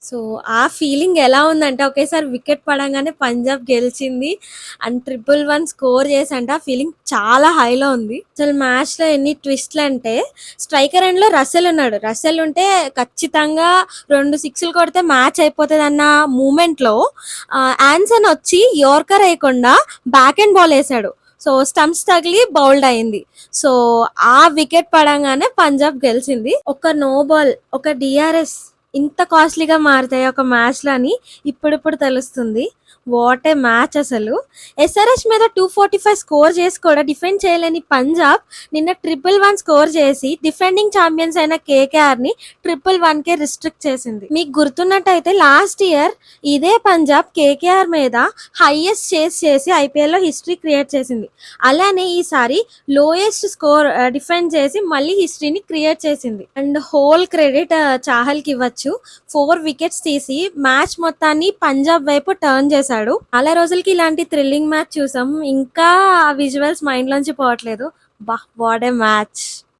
So, ఆ feeling ఎలా ఉందంటే ఒకేసారి వికెట్ పడంగానే పంజాబ్ గెలిచింది. అండ్ 111 స్కోర్ చేసంటే ఆ ఫీలింగ్ చాలా హైలో ఉంది. అసలు మ్యాచ్‌లో ఎన్ని ట్విస్ట్‌లంటే స్ట్రైకర్ ఎండ్‌లో రసెల్ ఉన్నాడు. రసెల్ ఉంటే ఖచ్చితంగా 2 సిక్స్‌లు కొడితే మ్యాచ్ అయిపోతదన్న మూమెంట్‌లో యాన్సన్ వచ్చి యార్కర్ ఏయకుండా బ్యాక్ ఎండ్ బాల్ ఏసాడు. సో, స్టంప్స్ తగిలి బౌల్డ్ అయింది. సో, ఆ వికెట్ పడంగానే పంజాబ్ గెలిచింది. ఒక నో బాల్, ఒక డీఆర్ఎస్ ఇంత కాస్ట్‌లీగా మారుతాయి ఒక మ్యాచ్‌లో అని ఇప్పుడిప్పుడు తెలుస్తుంది. వాట్ ఏ మ్యాచ్ అసలు. ఎస్ఆర్‌హెచ్ మీద 245 స్కోర్ చేసి కూడా డిఫెండ్ చేయలేని పంజాబ్ నిన్న 111 స్కోర్ చేసి డిఫెండింగ్ ఛాంపియన్స్ అయిన కేకేఆర్‌ని 111కే రిస్ట్రిక్ట్ చేసింది. మీకు గుర్తున్నట్టయితే లాస్ట్ ఇయర్ ఇదే పంజాబ్ కేకేఆర్ మీద హైయెస్ట్ చేస్ చేసి ఐపీఎల్‌లో హిస్టరీ క్రియేట్ చేసింది. అలానే ఈసారి లోయెస్ట్ స్కోర్ డిఫెండ్ చేసి మళ్ళీ హిస్టరీని క్రియేట్ చేసింది. అండ్ హోల్ క్రెడిట్ చాహల్‌కి ఇవ్వచ్చు. 4 వికెట్స్ తీసి మ్యాచ్ మొత్తాన్ని పంజాబ్ వైపు టర్న్ చేశాడు. చాలా రోజులకి ఇలాంటి థ్రిల్లింగ్ మ్యాచ్ చూసాం. ఇంకా ఆ విజువల్స్ మైండ్‌లోంచి పోవట్లేదు. What a match.